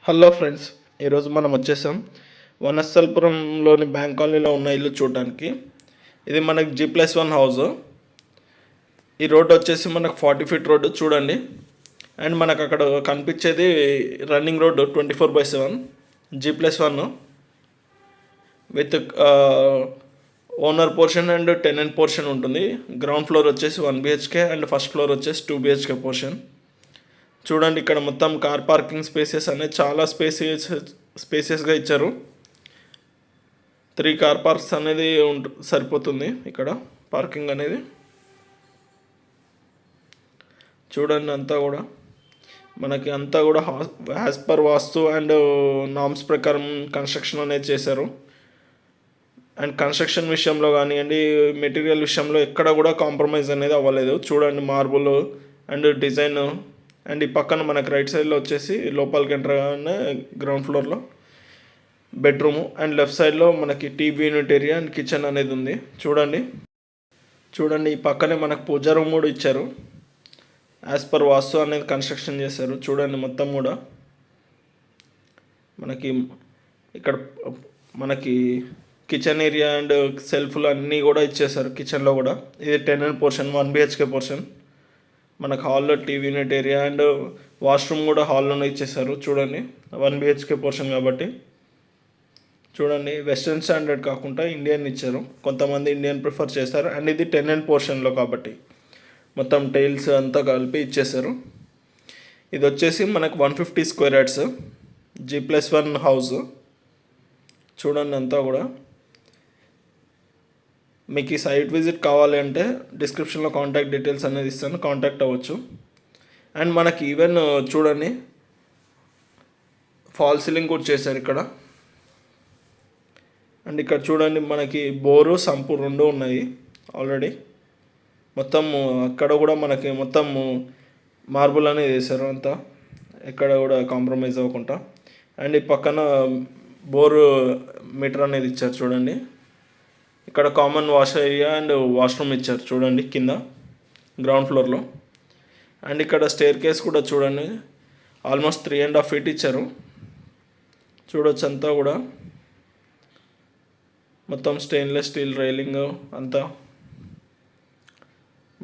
Hello friends, ఈరోజు మనం వచ్చేసాం వనస్థలపురంలోని బ్యాంక్ కాలనీలో ఉన్న ఇల్లు చూడడానికి. ఇది మనకి G+1 హౌస్. ఈ రోడ్ వచ్చేసి మనకు 40 ఫీట్ రోడ్డు చూడండి. అండ్ మనకు అక్కడ కనిపించేది running road 24/7 G+1 with owner portion and tenant portion ఉంటుంది. గ్రౌండ్ ఫ్లోర్ వచ్చేసి 1 BHK అండ్ ఫస్ట్ ఫ్లోర్ వచ్చేసి 2 BHK పోర్షన్. చూడండి, ఇక్కడ మొత్తం కార్ పార్కింగ్ స్పేసెస్ అనేది చాలా స్పేసెస్గా ఇచ్చారు. 3 కార్ పార్క్స్ అనేది సరిపోతుంది ఇక్కడ పార్కింగ్ అనేది. చూడండి, అంతా కూడా as per vastu and norms ప్రకారం కన్స్ట్రక్షన్ అనేది చేశారు. అండ్ కన్స్ట్రక్షన్ విషయంలో కానివ్వండి, మెటీరియల్ విషయంలో ఎక్కడ కూడా కాంప్రమైజ్ అనేది అవ్వలేదు. చూడండి, మార్బుల్ అండ్ డిజైన్. అండ్ ఈ పక్కన మనకు రైట్ సైడ్లో వచ్చేసి లోపలికి ఎంటర్ కాగానే గ్రౌండ్ ఫ్లోర్లో బెడ్రూము అండ్ లెఫ్ట్ సైడ్లో మనకి TV unit area and kitchen అనేది ఉంది. చూడండి ఈ పక్కనే మనకు పూజా రూమ్ కూడా ఇచ్చారు. యాజ్ పర్ వాస్తు అనేది కన్స్ట్రక్షన్ చేశారు. చూడండి, మొత్తం కూడా ఇక్కడ మనకి కిచెన్ ఏరియా అండ్ సెల్ఫ్లు అన్నీ కూడా ఇచ్చేసారు. కిచెన్లో కూడా ఇది టెనెంట్ పోర్షన్ 1 BHK పోర్షన్. మనకు హాల్లో TV unit area and washroom కూడా హాల్లోనే ఇచ్చేసారు. చూడండి, 1 BHK పోర్షన్ కాబట్టి. చూడండి, వెస్ట్రన్ స్టాండర్డ్ కాకుండా ఇండియన్ ఇచ్చారు. కొంతమంది ఇండియన్ ప్రిఫర్ చేస్తారు. అండ్ ఇది టెనెంట్ పోర్షన్లో కాబట్టి మొత్తం టైల్స్ అంతా కలిపి ఇచ్చేసారు. ఇది వచ్చేసి మనకు 150 స్క్వేర్ యార్డ్స్ G+1 హౌస్. చూడండి, అంతా కూడా మీకు ఈ సైట్ విజిట్ కావాలి అంటే డిస్క్రిప్షన్లో కాంటాక్ట్ డీటెయిల్స్ అనేది ఇస్తాను, కాంటాక్ట్ అవ్వచ్చు. అండ్ మనకి ఈవెన్ చూడండి, ఫాల్ సీలింగ్ కూడా చేశారు ఇక్కడ. అండ్ ఇక్కడ చూడండి, మనకి బోరు సంపు 2 ఉన్నాయి ఆల్రెడీ. మొత్తం అక్కడ కూడా మనకి మొత్తం మార్బుల్ అనేది వేశారు అంతా, ఎక్కడ కూడా కాంప్రమైజ్ అవ్వకుండా. అండ్ ఈ పక్కన బోరు మీటర్ అనేది ఇచ్చారు. చూడండి, ఇక్కడ common wash area and washroom ఇచ్చారు. చూడండి, కింద గ్రౌండ్ ఫ్లోర్లో. అండ్ ఇక్కడ స్టేర్ కేస్ కూడా చూడండి, ఆల్మోస్ట్ 3.5 feet ఇచ్చారు. చూడొచ్చు, అంతా కూడా మొత్తం స్టెయిన్లెస్ స్టీల్ రైలింగ్ అంతా.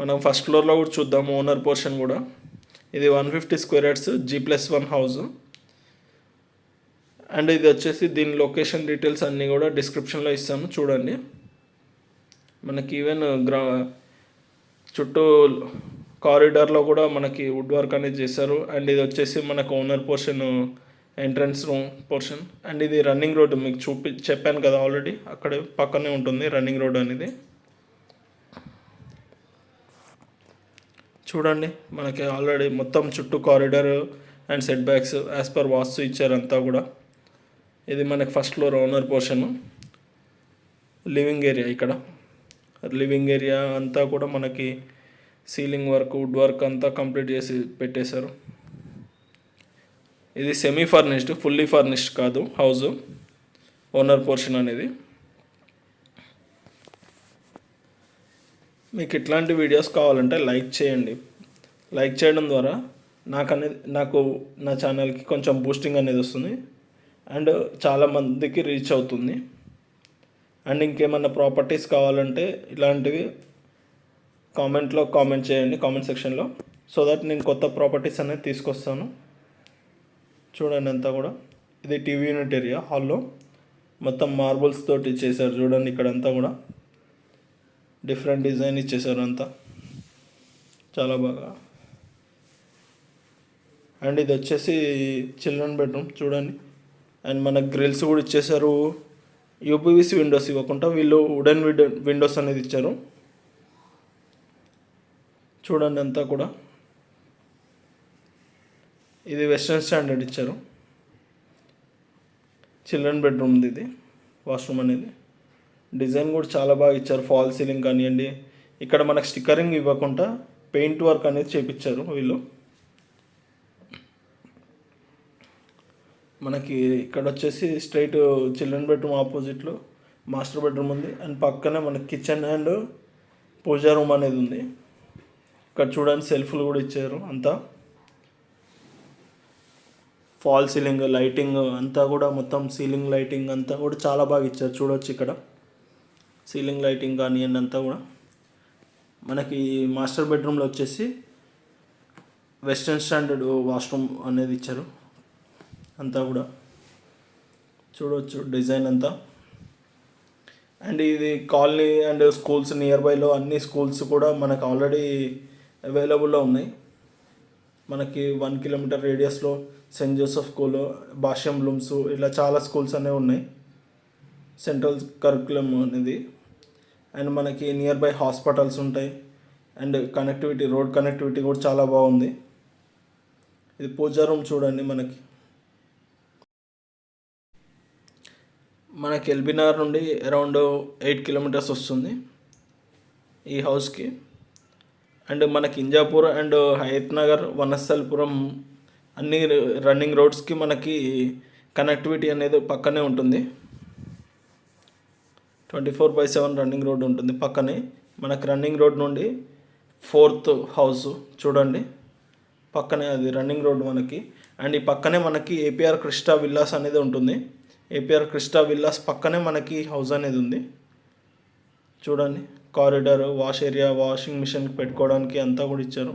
మనం ఫస్ట్ ఫ్లోర్లో కూడా చూద్దాం ఓనర్ పోర్షన్ కూడా. ఇది 150 square yards G+1 house. And ఇది వచ్చేసి దీని లొకేషన్ డీటెయిల్స్ అన్నీ కూడా డిస్క్రిప్షన్లో ఇస్తాను. చూడండి, మనకి ఈవెన్ చుట్టూ కారిడార్లో కూడా మనకి వుడ్ వర్క్ అనేది చేశారు. అండ్ ఇది వచ్చేసి మనకు owner portion entrance room portion. And ఇది రన్నింగ్ రోడ్ మీకు చెప్పాను కదా ఆల్రెడీ, అక్కడే పక్కనే ఉంటుంది రన్నింగ్ రోడ్ అనేది. చూడండి, మనకి ఆల్రెడీ మొత్తం చుట్టూ corridor and setbacks as per vastu ఇచ్చారు అంతా కూడా. ఇది మనకి first floor owner portion. Living area, ఇక్కడ లివింగ్ ఏరియా అంతా కూడా మనకి సీలింగ్ వర్క్ వుడ్ వర్క్ అంతా కంప్లీట్ చేసి పెట్టేశారు. ఇది సెమీ ఫర్నిష్డ్, ఫుల్లీ ఫర్నిష్డ్ కాదు హౌస్ ఓనర్ పోర్షన్ అనేది. మీకు ఇట్లాంటి వీడియోస్ కావాలంటే లైక్ చేయండి. లైక్ చేయడం ద్వారా నాకు నా ఛానల్కి కొంచెం బూస్టింగ్ అనేది వస్తుంది అండ్ చాలామందికి రీచ్ అవుతుంది. అండ్ ఇంకేమన్నా ప్రాపర్టీస్ కావాలంటే ఇలాంటివి కామెంట్ చేయండి కామెంట్ సెక్షన్లో, సో దట్ నేను కొత్త ప్రాపర్టీస్ అనేది తీసుకొస్తాను. చూడండి, అంతా కూడా ఇది టీవీ యూనిట్ ఏరియా. హాల్లో మొత్తం మార్బుల్స్ తోటి చేశారు. చూడండి, ఇక్కడంతా కూడా డిఫరెంట్ డిజైన్ ఇచ్చేసారు అంతా, చాలా బాగా. అండ్ ఇది వచ్చేసి చిల్డ్రన్ బెడ్రూమ్. చూడండి, అండ్ మనకు గ్రిల్స్ కూడా ఇచ్చేసారు. UPVC విండోస్ ఇవ్వకుండా వీళ్ళు వుడెన్ విండోస్ అనేది ఇచ్చారు. చూడండి, అంతా కూడా ఇది వెస్ట్రన్ స్టాండర్డ్ ఇచ్చారు. చిల్డ్రన్ బెడ్రూమ్ ఇది. వాష్రూమ్ అనేది డిజైన్ కూడా చాలా బాగా ఇచ్చారు. ఫాల్ సీలింగ్ కానివ్వండి, ఇక్కడ మనకు స్టిక్కరింగ్ ఇవ్వకుండా పెయింట్ వర్క్ అనేది చేపించారు వీళ్ళు. మనకి ఇక్కడ వచ్చేసి స్ట్రైట్ చిల్డ్రన్ బెడ్రూమ్ ఆపోజిట్లో మాస్టర్ బెడ్రూమ్ ఉంది. అండ్ పక్కనే మనకి కిచెన్ అండ్ పూజా రూమ్ అనేది ఉంది. ఇక్కడ చూడండి, సెల్ఫ్లు కూడా ఇచ్చారు అంతా. ఫాల్ సీలింగ్ లైటింగ్ అంతా కూడా మొత్తం సీలింగ్ లైటింగ్ అంతా కూడా చాలా బాగా ఇచ్చారు. చూడవచ్చు ఇక్కడ సీలింగ్ లైటింగ్ కానివ్వండి అంతా కూడా. మనకి మాస్టర్ బెడ్రూమ్లో వచ్చేసి వెస్టర్న్ స్టాండర్డ్ వాష్రూమ్ అనేది ఇచ్చారు. అంతా కూడా చూడవచ్చు డిజైన్ అంతా. అండ్ ఇది కాలనీ అండ్ స్కూల్స్ నియర్ బైలో అన్ని స్కూల్స్ కూడా మనకు ఆల్రెడీ అవైలబుల్లో ఉన్నాయి. మనకి 1 కిలోమీటర్ రేడియస్లో సెయింట్ జోసెఫ్ స్కూల్, భాష్యం బ్లూమ్స్, ఇలా చాలా స్కూల్స్ అనేవి ఉన్నాయి. సెంట్రల్ కరికులం అనేది. అండ్ మనకి నియర్ బై హాస్పిటల్స్ ఉంటాయి. అండ్ కనెక్టివిటీ, రోడ్ కనెక్టివిటీ కూడా చాలా బాగుంది. ఇది పూజా రూమ్ చూడండి. మనకి ఎల్బీనగర్ నుండి అరౌండ్ 8 కిలోమీటర్స్ వస్తుంది ఈ హౌస్కి. అండ్ మనకి ఇంజాపూర్ అండ్ హయత్ నగర్, వనస్థలపురం అన్ని రన్నింగ్ రోడ్స్కి మనకి కనెక్టివిటీ అనేది పక్కనే ఉంటుంది. 24/7 రన్నింగ్ రోడ్ ఉంటుంది పక్కనే. మనకి రన్నింగ్ రోడ్ నుండి 4th హౌస్ చూడండి, పక్కనే అది రన్నింగ్ రోడ్ మనకి. అండ్ ఈ పక్కనే మనకి ఏపీఆర్ క్రిస్టా విల్లాస్ అనేది ఉంటుంది. ఏపీఆర్ క్రిస్టా విల్లాస్ పక్కనే మనకి హౌస్ అనేది ఉంది చూడండి. Corridor, wash area, washing machine పెట్టుకోవడానికి అంతా కూడా ఇచ్చారు.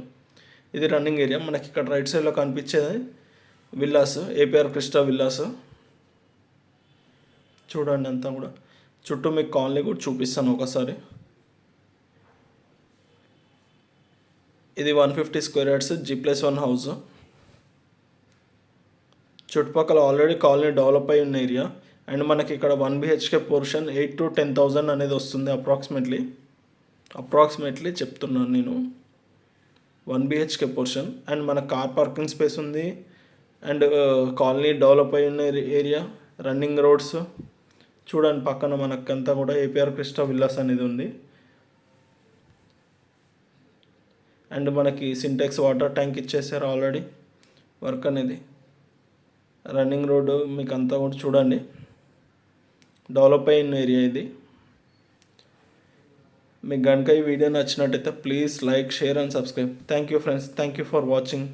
ఇది రన్నింగ్ ఏరియా. మనకి ఇక్కడ రైట్ సైడ్లో కనిపించేది విల్లాస్, ఏపీఆర్ క్రిస్టా విల్లాస్ చూడండి. అంతా కూడా చుట్టూ మీకు కాలనీ కూడా చూపిస్తాను ఒకసారి. ఇది 150 స్క్వేర్ యార్డ్స్ G+1 హౌస్. చుట్టుపక్కల ఆల్రెడీ కాలనీ డెవలప్ అయి ఉన్న ఏరియా. అండ్ మనకి ఇక్కడ 1 BHK పోర్షన్ 8,000 to 10,000 అనేది వస్తుంది అప్రాక్సిమేట్లీ చెప్తున్నాను నేను. 1 BHK పోర్షన్. అండ్ మన కార్ పార్కింగ్ స్పేస్ ఉంది. అండ్ కాలనీ డెవలప్ అయి ఉన్న ఏరియా, రన్నింగ్ రోడ్స్ చూడండి. పక్కన మనకంతా కూడా ఏపీఆర్ క్రిస్టా విల్లాస్ అనేది ఉంది. అండ్ మనకి సింటెక్స్ వాటర్ ట్యాంక్ ఇచ్చేసారు ఆల్రెడీ. వర్క్ అనేది రన్నింగ్ రోడ్డు మీకు అంతా కూడా చూడండి, డెవలప్ అయిన ఏరియా ఇది. మీకు కనుక ఈ వీడియో నచ్చినట్టయితే please like, share and subscribe. Thank you friends. Thank you for watching.